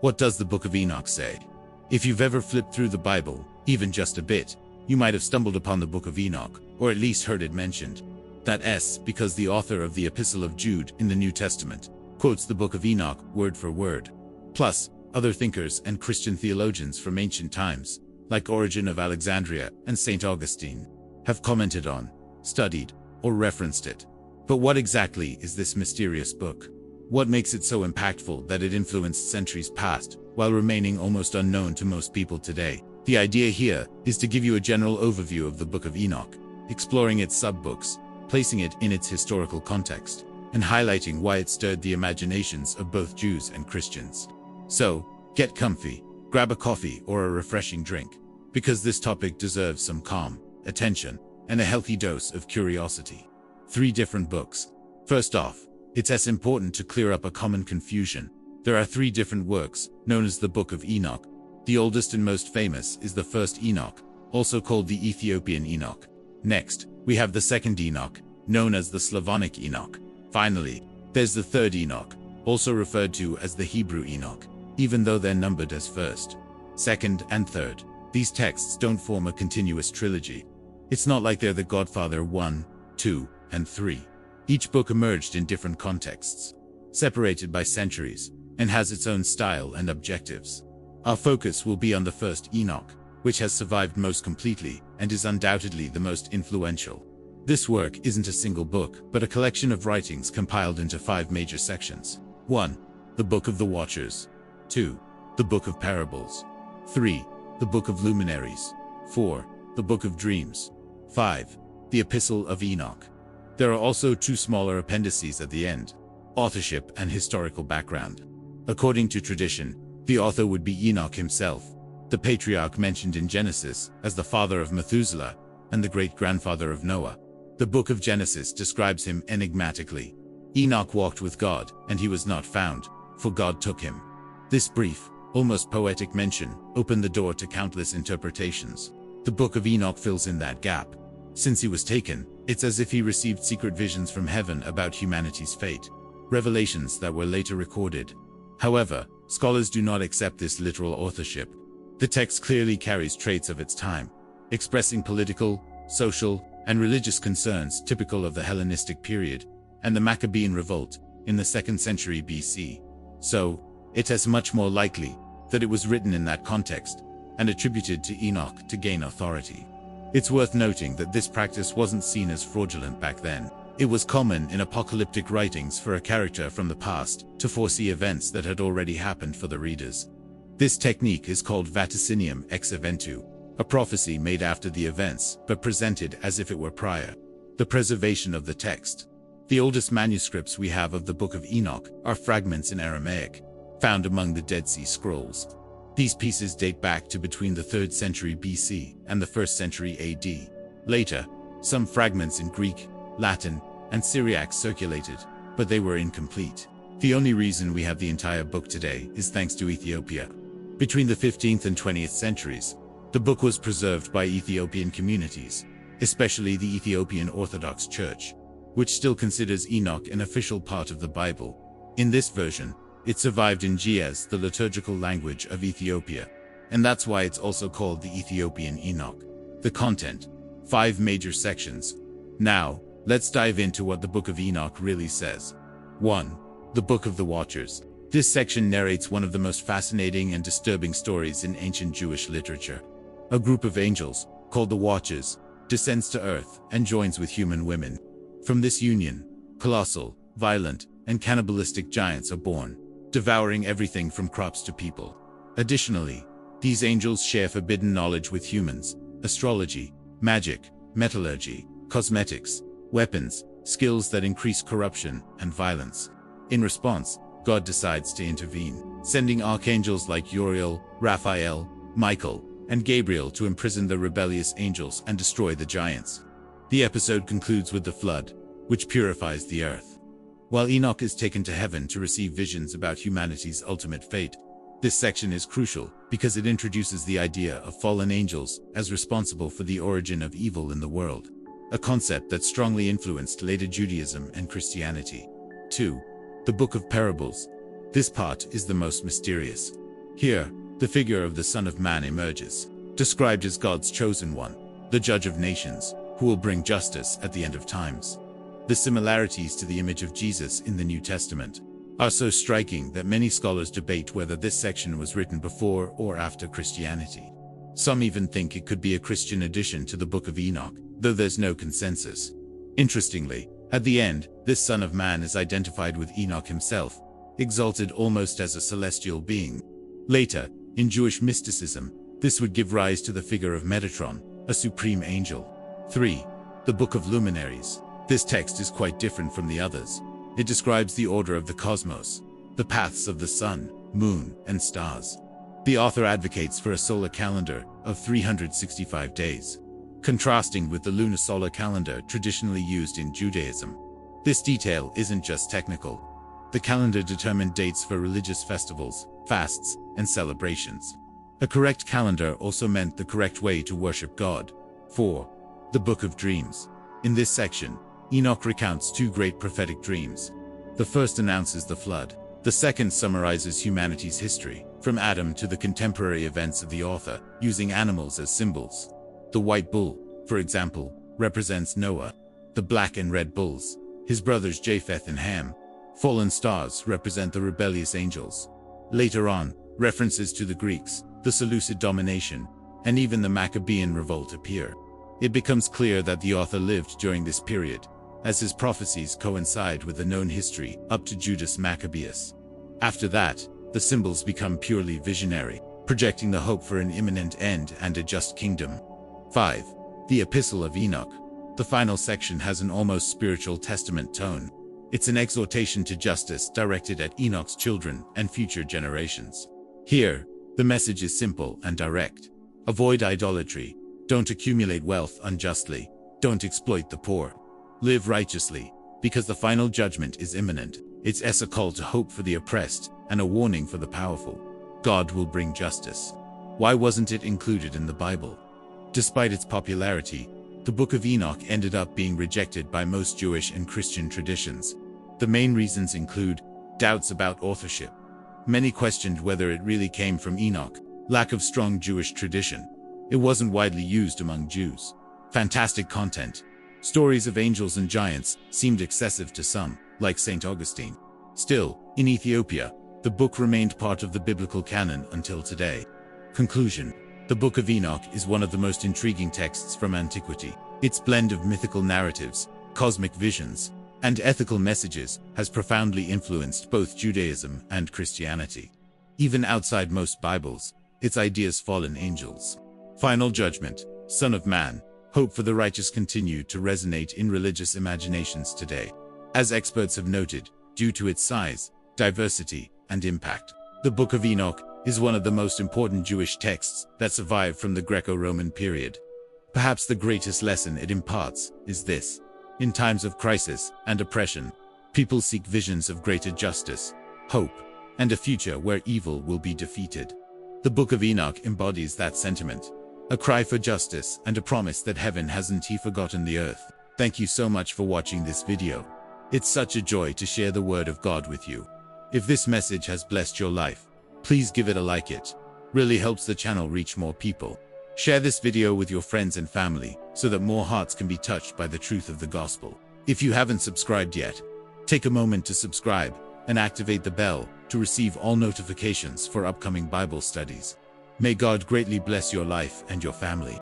What does the Book of Enoch say? If you've ever flipped through the Bible, even just a bit, you might have stumbled upon the Book of Enoch, or at least heard it mentioned. That's because the author of the Epistle of Jude in the New Testament quotes the Book of Enoch word for word. Plus, other thinkers and Christian theologians from ancient times, like Origen of Alexandria and St. Augustine, have commented on, studied, or referenced it. But what exactly is this mysterious book? What makes it so impactful that it influenced centuries past, while remaining almost unknown to most people today? The idea here is to give you a general overview of the Book of Enoch, exploring its sub-books, placing it in its historical context, and highlighting why it stirred the imaginations of both Jews and Christians. So, get comfy, grab a coffee or a refreshing drink, because this topic deserves some calm, attention, and a healthy dose of curiosity. 3 different books. First off, it's as important to clear up a common confusion. There are 3 different works, known as the Book of Enoch. The oldest and most famous is the first Enoch, also called the Ethiopian Enoch. Next, we have the second Enoch, known as the Slavonic Enoch. Finally, there's the third Enoch, also referred to as the Hebrew Enoch, even though they're numbered as first, second, and third. These texts don't form a continuous trilogy. It's not like they're the Godfather 1, 2, and 3. Each book emerged in different contexts, separated by centuries, and has its own style and objectives. Our focus will be on the first Enoch, which has survived most completely and is undoubtedly the most influential. This work isn't a single book, but a collection of writings compiled into 5 major sections. 1. The Book of the Watchers. 2. The Book of Parables. 3. The Book of Luminaries. 4. The Book of Dreams. 5. The Epistle of Enoch. There are also 2 smaller appendices at the end: authorship and historical background. According to tradition, the author would be Enoch himself, the patriarch mentioned in Genesis as the father of Methuselah and the great-grandfather of Noah. The book of Genesis describes him enigmatically. Enoch walked with God, and he was not found, for God took him. This brief, almost poetic mention opened the door to countless interpretations. The Book of Enoch fills in that gap. Since he was taken, it's as if he received secret visions from heaven about humanity's fate, revelations that were later recorded. However, scholars do not accept this literal authorship. The text clearly carries traits of its time, expressing political, social, and religious concerns typical of the Hellenistic period and the Maccabean revolt in the 2nd century BC. So, it is much more likely that it was written in that context and attributed to Enoch to gain authority. It's worth noting that this practice wasn't seen as fraudulent back then. It was common in apocalyptic writings for a character from the past to foresee events that had already happened for the readers. This technique is called vaticinium ex eventu, a prophecy made after the events but presented as if it were prior. The preservation of the text. The oldest manuscripts we have of the Book of Enoch are fragments in Aramaic, found among the Dead Sea Scrolls. These pieces date back to between the 3rd century BC and the 1st century AD. Later, some fragments in Greek, Latin, and Syriac circulated, but they were incomplete. The only reason we have the entire book today is thanks to Ethiopia. Between the 15th and 20th centuries, the book was preserved by Ethiopian communities, especially the Ethiopian Orthodox Church, which still considers Enoch an official part of the Bible. In this version, it survived in Ge'ez, the liturgical language of Ethiopia, and that's why it's also called the Ethiopian Enoch. The content: 5 major sections. Now, let's dive into what the Book of Enoch really says. 1. The Book of the Watchers. This section narrates one of the most fascinating and disturbing stories in ancient Jewish literature. A group of angels, called the Watchers, descends to earth and joins with human women. From this union, colossal, violent, and cannibalistic giants are born, devouring everything from crops to people. Additionally, these angels share forbidden knowledge with humans: astrology, magic, metallurgy, cosmetics, weapons, skills that increase corruption and violence. In response, God decides to intervene, sending archangels like Uriel, Raphael, Michael, and Gabriel to imprison the rebellious angels and destroy the giants. The episode concludes with the flood, which purifies the earth. While Enoch is taken to heaven to receive visions about humanity's ultimate fate, this section is crucial because it introduces the idea of fallen angels as responsible for the origin of evil in the world, a concept that strongly influenced later Judaism and Christianity. 2. The Book of Parables. This part is the most mysterious. Here, the figure of the Son of Man emerges, described as God's chosen one, the judge of nations, who will bring justice at the end of times. The similarities to the image of Jesus in the New Testament are so striking that many scholars debate whether this section was written before or after Christianity. Some even think it could be a Christian addition to the Book of Enoch, though there's no consensus. Interestingly, at the end, this Son of Man is identified with Enoch himself, exalted almost as a celestial being. Later, in Jewish mysticism, this would give rise to the figure of Metatron, a supreme angel. 3. The Book of Luminaries. This text is quite different from the others. It describes the order of the cosmos, the paths of the sun, moon, and stars. The author advocates for a solar calendar of 365 days, contrasting with the lunar solar calendar traditionally used in Judaism. This detail isn't just technical. The calendar determined dates for religious festivals, fasts, and celebrations. A correct calendar also meant the correct way to worship God. 4. The Book of Dreams. In this section, Enoch recounts two great prophetic dreams. The first announces the flood. The second summarizes humanity's history, from Adam to the contemporary events of the author, using animals as symbols. The white bull, for example, represents Noah. The black and red bulls, his brothers Japheth and Ham. Fallen stars represent the rebellious angels. Later on, references to the Greeks, the Seleucid domination, and even the Maccabean revolt appear. It becomes clear that the author lived during this period, as his prophecies coincide with the known history up to Judas Maccabeus. After that, the symbols become purely visionary, projecting the hope for an imminent end and a just kingdom. 5. The Epistle of Enoch. The final section has an almost spiritual testament tone. It's an exhortation to justice directed at Enoch's children and future generations. Here, the message is simple and direct. Avoid idolatry. Don't accumulate wealth unjustly. Don't exploit the poor. Live righteously, because the final judgment is imminent. It's a call to hope for the oppressed and a warning for the powerful. God will bring justice. Why wasn't it included in the Bible? Despite its popularity, the Book of Enoch ended up being rejected by most Jewish and Christian traditions. The main reasons include doubts about authorship. Many questioned whether it really came from Enoch, lack of strong Jewish tradition. It wasn't widely used among Jews. Fantastic content. Stories of angels and giants seemed excessive to some, like St. Augustine. Still, in Ethiopia, the book remained part of the biblical canon until today. Conclusion. The Book of Enoch is one of the most intriguing texts from antiquity. Its blend of mythical narratives, cosmic visions, and ethical messages has profoundly influenced both Judaism and Christianity. Even outside most Bibles, its ideas fallen angels. Final judgment, Son of Man, hope for the righteous continue to resonate in religious imaginations today. As experts have noted, due to its size, diversity, and impact, the Book of Enoch is one of the most important Jewish texts that survived from the Greco-Roman period. Perhaps the greatest lesson it imparts is this: in times of crisis and oppression, people seek visions of greater justice, hope, and a future where evil will be defeated. The Book of Enoch embodies that sentiment, a cry for justice and a promise that heaven hasn't forgotten the earth. Thank you so much for watching this video. It's such a joy to share the word of God with you. If this message has blessed your life, please give it a like. It really helps the channel reach more people. Share this video with your friends and family so that more hearts can be touched by the truth of the gospel. If you haven't subscribed yet, take a moment to subscribe and activate the bell to receive all notifications for upcoming Bible studies. May God greatly bless your life and your family.